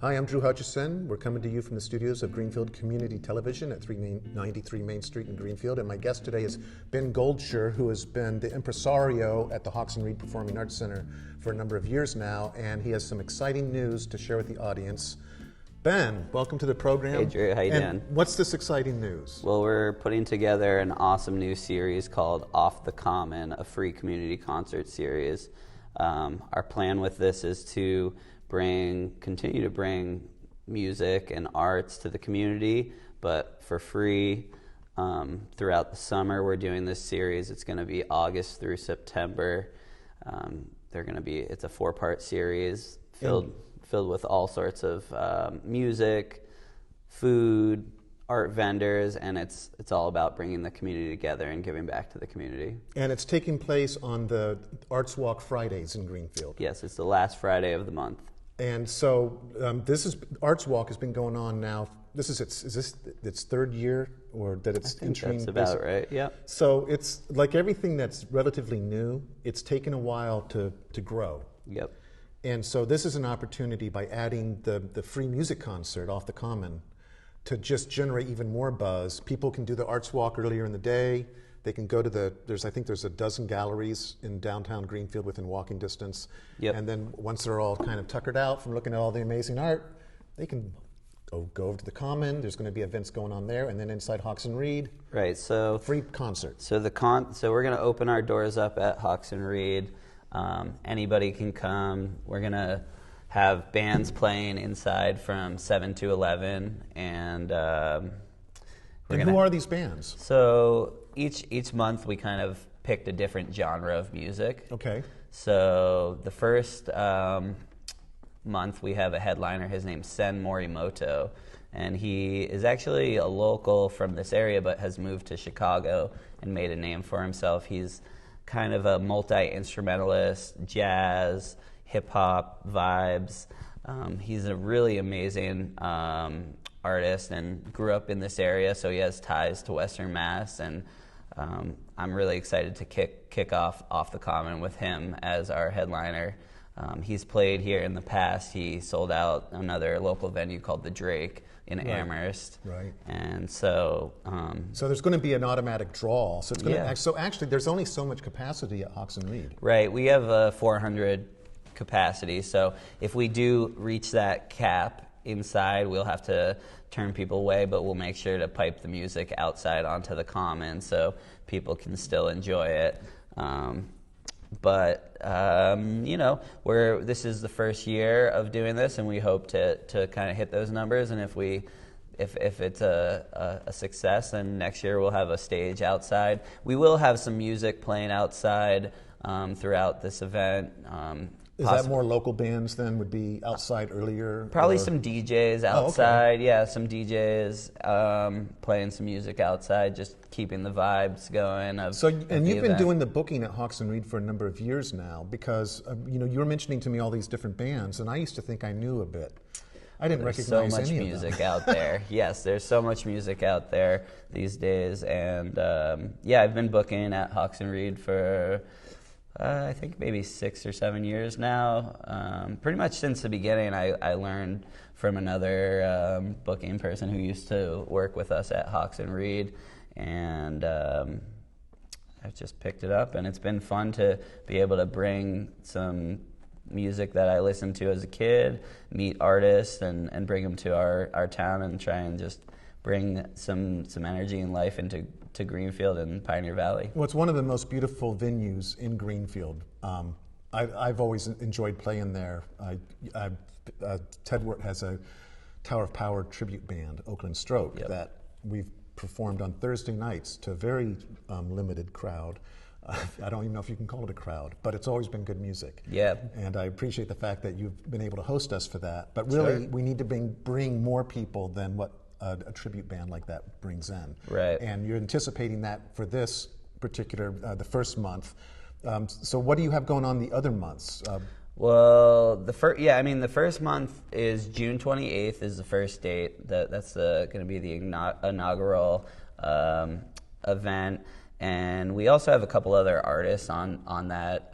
Hi, I'm Drew Hutchison. We're coming to you from the studios of Greenfield Community Television at 393 Main Street in Greenfield. And my guest today is Ben Goldsher, who has been the impresario at the Hawkson Reed Performing Arts Center for a number of years now. And he has some exciting news to share with the audience. Ben, welcome to the program. Hey Drew, how you doing? What's this exciting news? Well, we're putting together an awesome new series called Off the Common, a free community concert series. Our plan with this is to continue to bring music and arts to the community, but for free throughout the summer. We're doing this series. It's going to be August through September. It's a 4-part series filled with all sorts of music, food, art vendors, and it's all about bringing the community together and giving back to the community. And it's taking place on the Arts Walk Fridays in Greenfield. Yes, it's the last Friday of the month. And so Arts Walk has been going on now. Is this its third year, or that it's entering? That's about right. Yeah. So it's like everything that's relatively new. It's taken a while to grow. Yep. And so this is an opportunity by adding the free music concert Off the Common to just generate even more buzz. People can do the Arts Walk earlier in the day. They can go to there's a dozen galleries in downtown Greenfield within walking distance. Yep. And then once they're all kind of tuckered out from looking at all the amazing art, they can go over to the Common. There's going to be events going on there, and then inside Hawkson Reed. Right. So free concert. So we're going to open our doors up at Hawkson Reed. Anybody can come. We're going to have bands playing inside from 7 to 11, and who are these bands? So each month we kind of picked a different genre of music. Okay. So the first month we have a headliner. His name's Sen Morimoto, and he is actually a local from this area but has moved to Chicago and made a name for himself. He's kind of a multi-instrumentalist, jazz, hip-hop vibes. He's a really amazing artist and grew up in this area, so he has ties to Western Mass, and I'm really excited to kick off the Common with him as our headliner. He's played here in the past. He sold out another local venue called the Drake in Amherst. Right. And so so there's going to be an automatic draw. So it's going to so actually there's only so much capacity at Hawkson Reed. Right. We have a 400 capacity. So if we do reach that cap inside, we'll have to turn people away, but we'll make sure to pipe the music outside onto the Common so people can still enjoy it. This is the first year of doing this, and we hope to kind of hit those numbers. And if it's a success, then next year we'll have a stage outside. We will have some music playing outside throughout this event. Is that more local bands then would be outside earlier? Probably some DJs outside. Oh, okay. Yeah, some DJs playing some music outside, just keeping the vibes going. And you've been doing the booking at Hawkson Reed for a number of years now, because you were mentioning to me all these different bands, and I used to think I knew a bit. I didn't recognize any of them. There's so much music out there. Yes, there's so much music out there these days, and I've been booking at Hawkson Reed for I think maybe 6 or 7 years now. Pretty much since the beginning, I learned from another booking person who used to work with us at Hawkson Reed, and I've just picked it up, and it's been fun to be able to bring some music that I listened to as a kid, meet artists, and bring them to our town and try and just bring some energy and life into Greenfield and Pioneer Valley. Well, it's one of the most beautiful venues in Greenfield. I've always enjoyed playing there. Ted Wirt has a Tower of Power tribute band, Oakland Stroke, that we've performed on Thursday nights to a very limited crowd. I don't even know if you can call it a crowd, but it's always been good music. Yeah. And I appreciate the fact that you've been able to host us for that. But really, we need to bring more people than what a tribute band like that brings in. Right. And you're anticipating that for this particular, the first month. So what do you have going on the other months? Well, the first month is June 28th is the first date. That's going to be the inaugural event. And we also have a couple other artists on that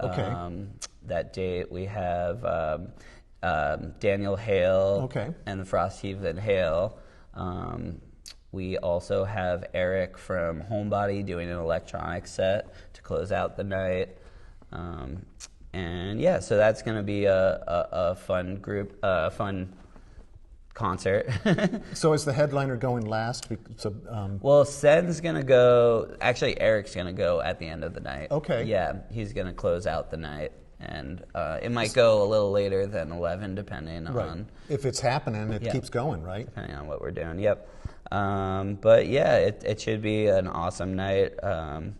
that date. We have Daniel Hale Okay. and the Frost Heave and Hale. We also have Eric from Homebody doing an electronic set to close out the night. And yeah, so that's going to be a fun group, fun concert. So is the headliner going last? Well, Sen's going to go, actually Eric's going to go at the end of the night. Okay. Yeah, he's going to close out the night. And it might go a little later than 11, depending on... If it's happening, it Yeah. keeps going, right? Depending on what we're doing, yep. But yeah, it should be an awesome night of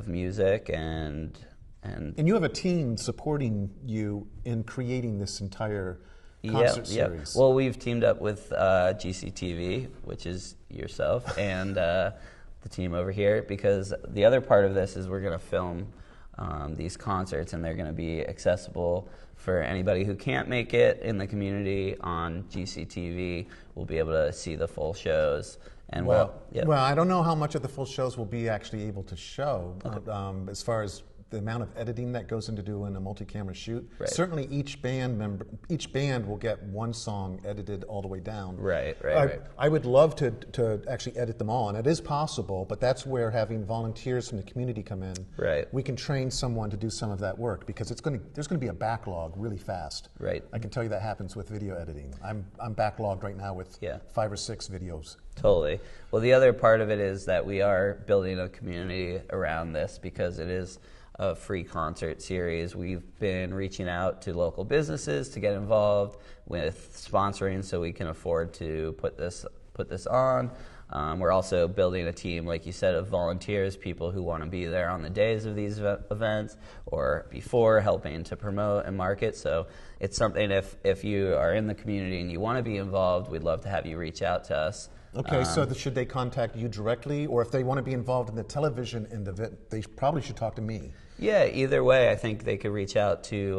music and you have a team supporting you in creating this entire concert series. Well, we've teamed up with GCTV, which is yourself, and the team over here, because the other part of this is we're going to film these concerts, and they're going to be accessible for anybody who can't make it in the community on GCTV. We'll be able to see the full shows. And well, I don't know how much of the full shows we'll be actually able to show, as far as the amount of editing that goes into doing a multi-camera shoot. Right. Certainly each band will get one song edited all the way down. Right. I would love to actually edit them all, and it is possible, but that's where having volunteers from the community come in. Right. We can train someone to do some of that work, because there's going to be a backlog really fast. Right. I can tell you that happens with video editing. I'm backlogged right now with 5 or 6 videos. Totally. Well, the other part of it is that we are building a community around this, because it is a free concert series. We've been reaching out to local businesses to get involved with sponsoring, so we can afford to put this on. We're also building a team, like you said, of volunteers, people who want to be there on the days of these events or before, helping to promote and market. So it's something, if you are in the community and you want to be involved, we'd love to have you reach out to us. Okay, so should they contact you directly, or if they want to be involved in the television end of it, they probably should talk to me? Yeah, either way, I think they could reach out to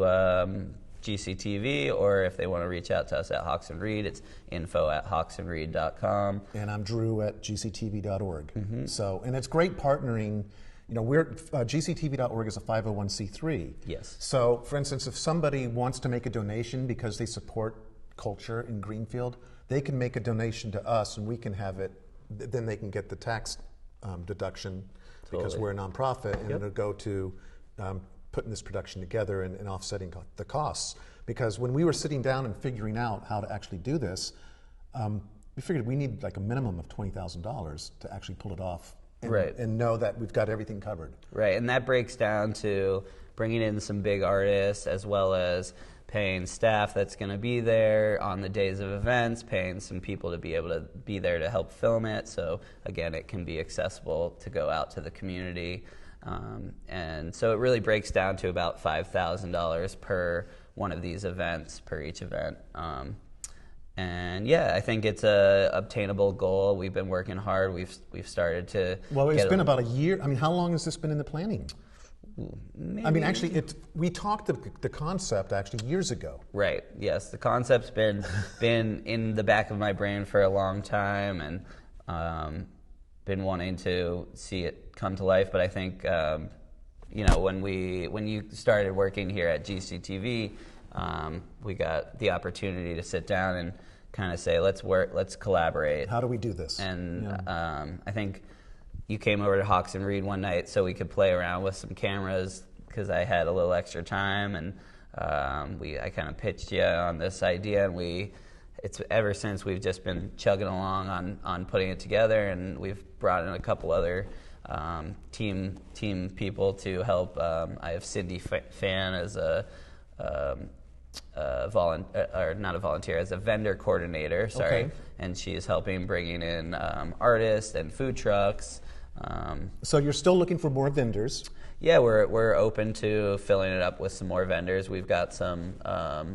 GCTV, or if they want to reach out to us at Hawks and Reed, it's info@hawksandreed.com. And I'm Drew at gctv.org. Mm-hmm. So, and it's great partnering. You know, GCTV.org is a 501c3. Yes. So, for instance, if somebody wants to make a donation because they support culture in Greenfield, they can make a donation to us, and we can have it. Then they can get the tax deduction, because we're a nonprofit, and it'll go to putting this production together and offsetting the costs. Because when we were sitting down and figuring out how to actually do this, we figured we need like a minimum of $20,000 to actually pull it off, and know that we've got everything covered. Right, and that breaks down to bringing in some big artists, as well as paying staff that's going to be there on the days of events, paying some people to be able to be there to help film it. So again, it can be accessible to go out to the community. And so it really breaks down to about $5,000 per one of these events, per each event. And yeah, I think it's a obtainable goal. We've been working hard. We've started to. Well, it's been about a year. I mean, how long has this been in the planning? Maybe. I mean, actually, we talked the concept actually years ago. Right. Yes, the concept's been in the back of my brain for a long time, and been wanting to see it come to life. But I think when you started working here at GCTV, we got the opportunity to sit down and kind of say, let's collaborate. How do we do this? And I think you came over to Hawks and Reed one night so we could play around with some cameras, because I had a little extra time, and I kind of pitched you on this idea, and it's ever since we've just been chugging along on putting it together, and we've brought in a couple other team people to help. I have Cindy Fan as a not a volunteer, as a vendor coordinator, sorry. Okay. And she is helping bringing in artists and food trucks. So you're still looking for more vendors? Yeah, we're open to filling it up with some more vendors. We've got some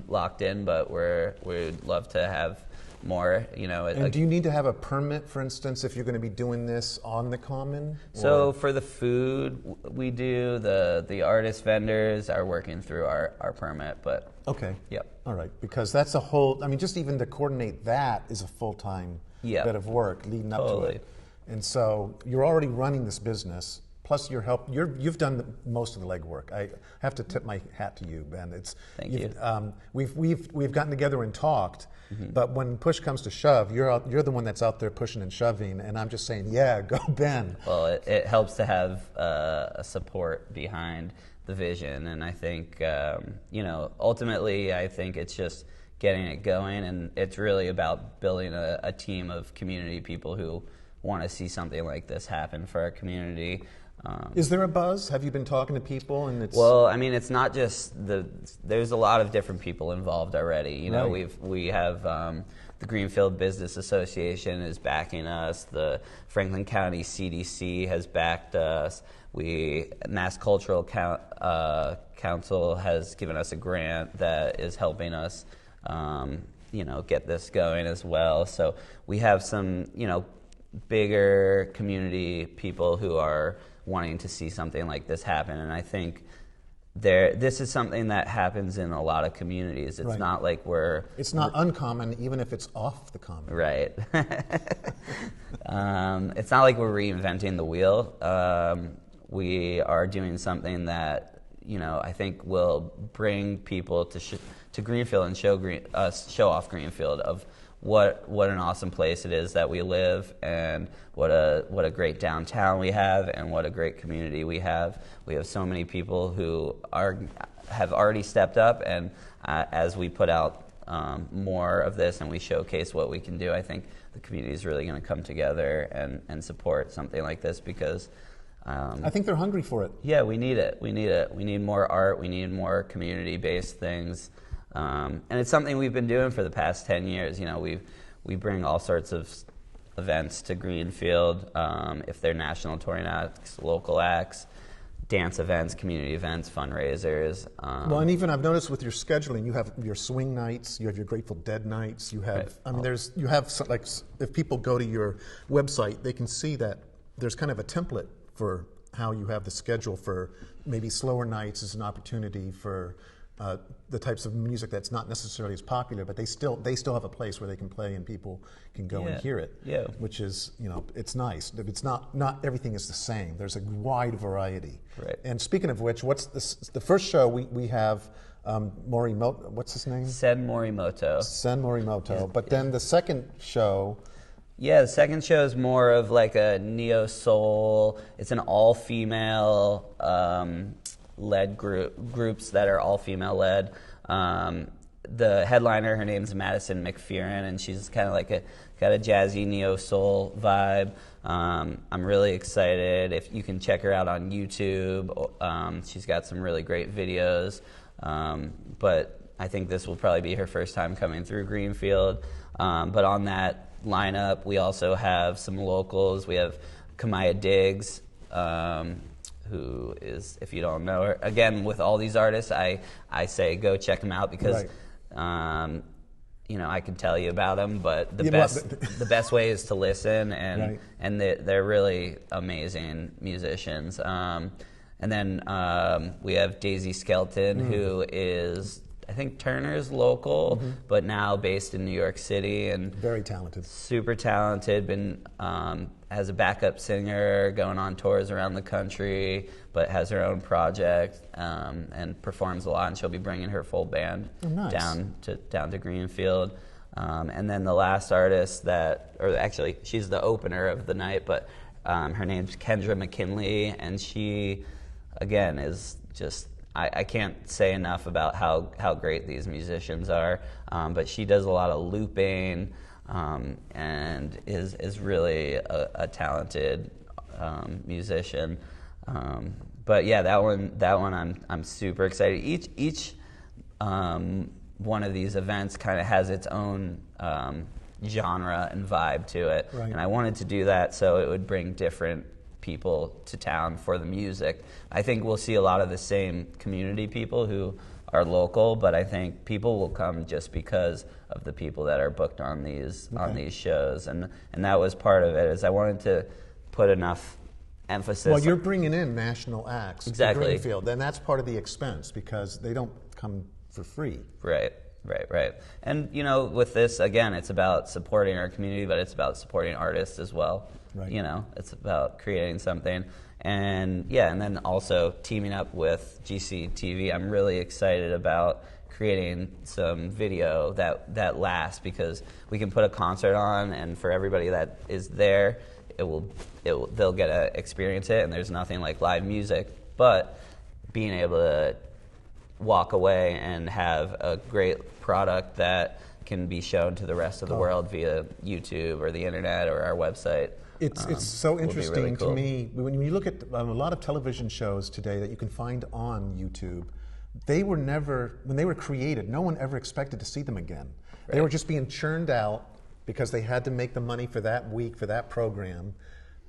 locked in, but we'd love to have more. And do you need to have a permit, for instance, if you're going to be doing this on the common? So for the food, we do. The artist vendors are working through our permit, but okay. Yep. All right, because that's a whole. I mean, just even to coordinate that is a full-time bit of work leading up to it. And so you're already running this business plus your help. You've done most of the legwork. I have to tip my hat to you, Ben. Thank you. We've gotten together and talked, but when push comes to shove, you're the one that's out there pushing and shoving, and I'm just saying, yeah, go Ben. Well, it helps to have a support behind the vision, and I think ultimately, I think it's just getting it going, and it's really about building a team of community people who want to see something like this happen for our community. Is there a buzz? Have you been talking to people? And well, I mean, it's not just there's a lot of different people involved already. Right. We have the Greenfield Business Association is backing us. The Franklin County CDC has backed us. Mass Cultural Council has given us a grant that is helping us get this going as well. So we have some, bigger community people who are wanting to see something like this happen. And I think this is something that happens in a lot of communities. It's not like it's not uncommon, even if it's off the common. Right. It's not like we're reinventing the wheel. We are doing something that, I think will bring people to Greenfield and show off Greenfield of what an awesome place it is that we live, and what a great downtown we have, and what a great community we have. We have so many people who have already stepped up, and as we put out more of this and we showcase what we can do, I think the community is really going to come together and support something like this, because I think they're hungry for it. Yeah, we need it. We need more art. We need more community-based things. And it's something we've been doing for the past 10 years. We bring all sorts of events to Greenfield, if they're national touring acts, local acts, dance events, community events, fundraisers. Well, and even I've noticed with your scheduling, you have your swing nights, you have your Grateful Dead nights, you have, if people go to your website, they can see that there's kind of a template for how you have the schedule for maybe slower nights as an opportunity for the types of music that's not necessarily as popular, but they still have a place where they can play and people can go and hear it. Yeah. Which is, it's nice. It's not everything is the same. There's a wide variety. Right. And speaking of which, what's the first show we have Morimoto, what's his name? Sen Morimoto. Sen Morimoto. But then the second show. Yeah, the second show is more of like a neo-soul. It's an all-female led groups that are all female led. The headliner, her name's Madison McPherson, and she's kind of like got a jazzy neo-soul vibe. I'm really excited. If you can check her out on YouTube, she's got some really great videos. But I think this will probably be her first time coming through Greenfield. But on that lineup, we also have some locals. We have Kamaya Diggs, who is, if you don't know her, again, with all these artists, I say go check them out, because I can tell you about them, but the best way is to listen, and they're really amazing musicians. And then we have Daisy Skelton, who is, I think, Turner's local, but now based in New York City, and very talented, super talented. Been has a backup singer, going on tours around the country, but has her own project and performs a lot. And she'll be bringing her full band down to Greenfield. And then the last artist she's the opener of the night, but her name's Kendra McKinley, and she, again, is just. I can't say enough about how great these musicians are, but she does a lot of looping and is really a talented musician. But yeah, that one I'm super excited. Each one of these events kind of has its own genre and vibe to it, and I wanted to do that so it would bring different people to town for the music. I think we'll see a lot of the same community people who are local, but I think people will come just because of the people that are booked on these shows, and that was part of it. Is I wanted to put enough emphasis. Well, you're bringing in national acts exactly to Greenfield, and that's part of the expense because they don't come for free. Right. Right. And, you know, with this, again, it's about supporting our community, but it's about supporting artists as well. Right. You know, it's about creating something. And, yeah, and then also teaming up with GCTV. I'm really excited about creating some video that lasts, because we can put a concert on, and for everybody that is there, they'll get to experience it, and there's nothing like live music. But being able to walk away and have a great product that can be shown to the rest of the world via YouTube or the internet or our website. It's so interesting really cool to me when you look at a lot of television shows today that you can find on YouTube. They were never, when they were created, no one ever expected to see them again. Right. They were just being churned out because they had to make the money for that week, for that program.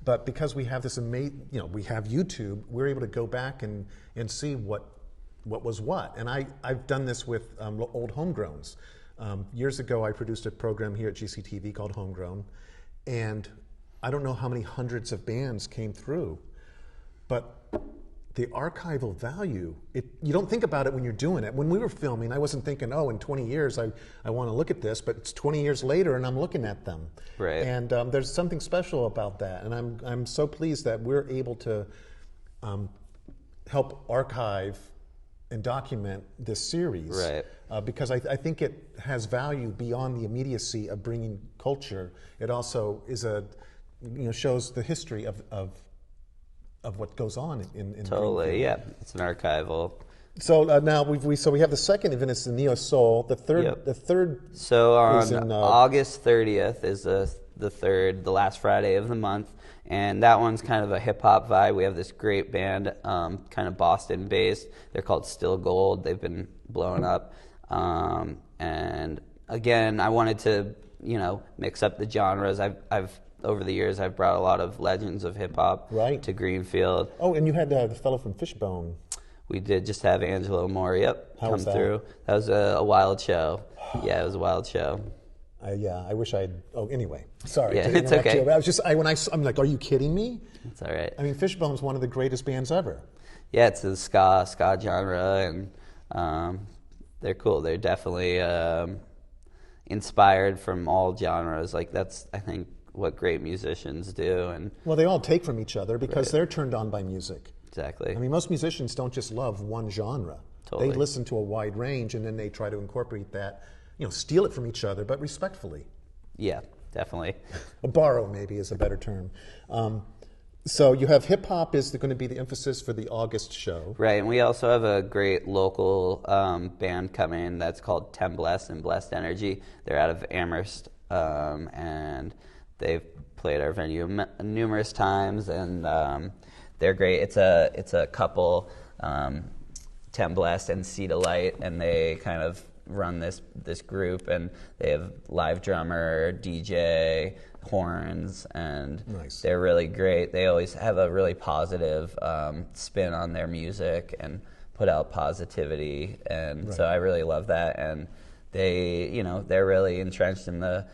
But because we have this amazing, we have YouTube, we're able to go back and see what was what. And I've done this with old homegrowns. Years ago, I produced a program here at GCTV called Homegrown, and I don't know how many hundreds of bands came through, but the archival value, you don't think about it when you're doing it. When we were filming, I wasn't thinking, in 20 years I want to look at this, but it's 20 years later and I'm looking at them. Right. And there's something special about that, and I'm so pleased that we're able to help archive and document this series. Right. Because I think it has value beyond the immediacy of bringing culture. It also is shows the history of what goes on in Totally, Greenfield. yeah. It's an archival. So now we have the second event. It's the Neo Soul. The third. So on is in, August 30th is the last Friday of the month, and that one's kind of a hip hop vibe. We have this great band, kind of Boston based. They're called Still Gold. They've been blowing up, and again, I wanted to mix up the genres. I've over the years, I've brought a lot of legends of hip-hop to Greenfield. Oh, and you had the fellow from Fishbone. We did just have Angelo Moore, How was that? through. That was a wild show. Yeah, it was a wild show. I wish I'd... Oh, anyway. Sorry. Yeah, to it's interrupt okay. You. I was just... I'm like, are you kidding me? It's all right. I mean, Fishbone's one of the greatest bands ever. Yeah, it's the ska genre, and they're cool. They're definitely inspired from all genres. Like, that's, I think, what great musicians do. And well, they all take from each other because they're turned on by music. Exactly. I mean, most musicians don't just love one genre. Totally. They listen to a wide range, and then they try to incorporate that, steal it from each other, but respectfully. Yeah, definitely. Borrow, maybe, is a better term. So you have hip-hop is going to be the emphasis for the August show. Right, and we also have a great local band coming that's called Ten Blessed and Blessed Energy. They're out of Amherst, and they've played our venue numerous times, and they're great. It's a couple, Ten Blessed and Seed of Light, and they kind of run this group, and they have live drummer, DJ, horns, and nice. They're really great. They always have a really positive spin on their music and put out positivity, and so I really love that. And they, they're really entrenched in the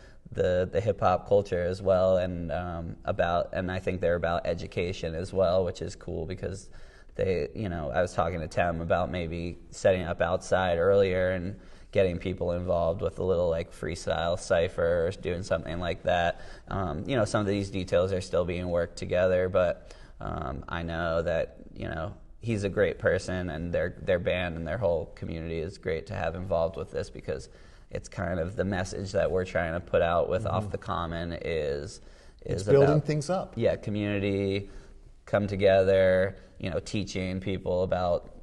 hip hop culture as well, and and I think they're about education as well, which is cool because they, I was talking to Tim about maybe setting up outside earlier and getting people involved with a little like freestyle cypher or doing something like that. Some of these details are still being worked together, but I know that he's a great person, and their band and their whole community is great to have involved with this, because it's kind of the message that we're trying to put out with Off the Common is building about, things up. Yeah, community, come together, teaching people about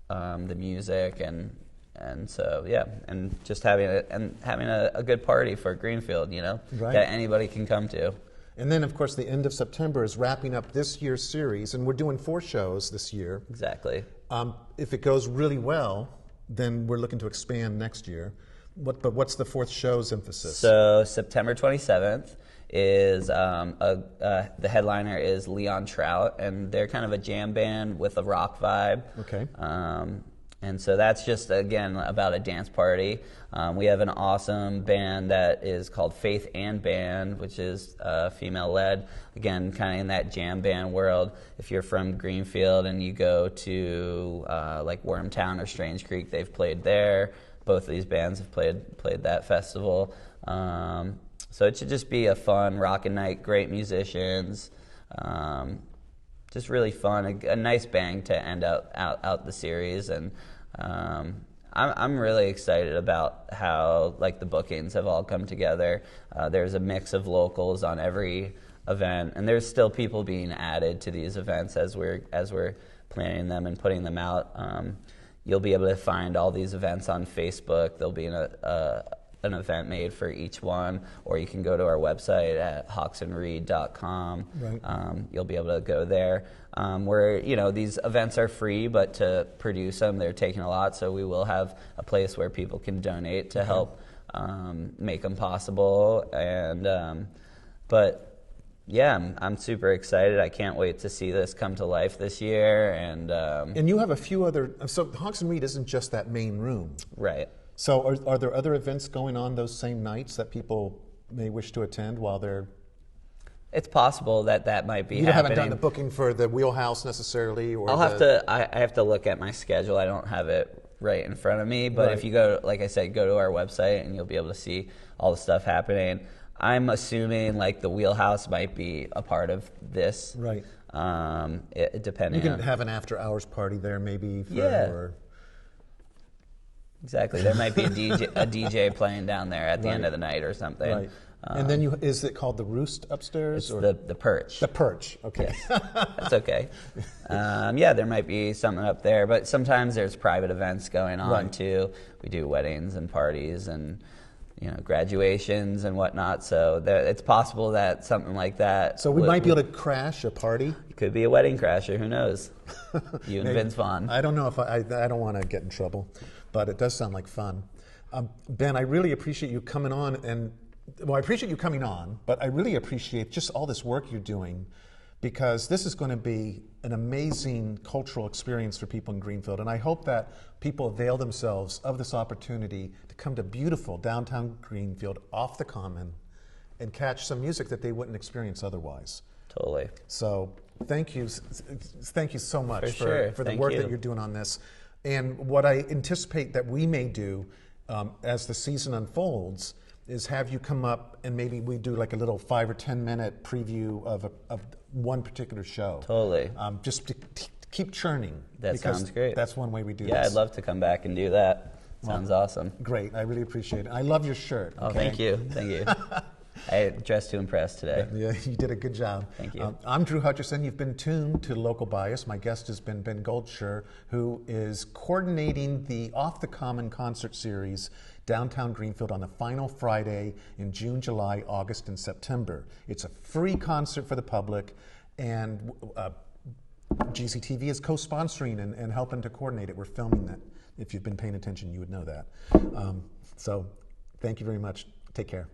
the music, and so yeah, and just having a good party for Greenfield, that anybody can come to. And then, of course, the end of September is wrapping up this year's series, and we're doing 4 shows this year. Exactly. If it goes really well, then we're looking to expand next year. But what's the 4th show's emphasis? So September 27th is the headliner is Leon Trout, and they're kind of a jam band with a rock vibe. Okay. And so that's just, again, about a dance party. We have an awesome band that is called Faith and Band, which is female-led. Again, kind of in that jam band world. If you're from Greenfield and you go to like Wormtown or Strange Creek, they've played there. both of these bands have played that festival. So it should just be a fun rockin' night, great musicians, just really fun, a nice bang to end out the series. And I'm really excited about how like the bookings have all come together. There's a mix of locals on every event, and there's still people being added to these events as we're planning them and putting them out. You'll be able to find all these events on Facebook. There'll be an event made for each one, or you can go to our website at hawksonreed.com. Right. You'll be able to go there. Where these events are free, but to produce them, they're taking a lot. So we will have a place where people can donate to help make them possible. And but yeah, I'm super excited. I can't wait to see this come to life this year. And you have a few other. So Hawks and Reed isn't just that main room, right? So are there other events going on those same nights that people may wish to attend while they're? It's possible that might be. You happening. haven't done the booking for the Wheelhouse necessarily, or I have to look at my schedule. I don't have it right in front of me. But if you go, like I said, go to our website and you'll be able to see all the stuff happening. I'm assuming like the Wheelhouse might be a part of this. Right. Depending. You can have an after-hours party there, maybe. Exactly. There might be a DJ playing down there at the end of the night or something. Right. And then is it called the Roost upstairs? It's the Perch. The Perch, okay. Yes. That's okay. There might be something up there, but sometimes there's private events going on too. We do weddings and parties and graduations and whatnot, so it's possible that something like that. So we might be able to crash a party? It could be a wedding crasher, who knows? You and Vince Vaughn. I don't know if I don't want to get in trouble, but it does sound like fun. Ben, I really appreciate you coming on, I appreciate you coming on, but I really appreciate just all this work you're doing, because this is going to be an amazing cultural experience for people in Greenfield, and I hope that people avail themselves of this opportunity to come to beautiful downtown Greenfield, off the Common, and catch some music that they wouldn't experience otherwise. Totally. So thank you so much for the work that you're doing on this. And what I anticipate that we may do as the season unfolds is have you come up and maybe we do like a little 5 or 10 minute preview of one particular show. Totally. Just to keep churning. That sounds great. That's one way we do this. Yeah, I'd love to come back and do that. Sounds awesome. Great. I really appreciate it. I love your shirt. Oh, thank you. Thank you. I dressed to impress today. Yeah, you did a good job. Thank you. I'm Drew Hutchison. You've been tuned to Local Bias. My guest has been Ben Goldsher, who is coordinating the Off the Common concert series downtown Greenfield on the final Friday in June, July, August, and September. It's a free concert for the public, and GCTV is co-sponsoring and helping to coordinate it. We're filming that. If you've been paying attention, you would know that. So thank you very much. Take care.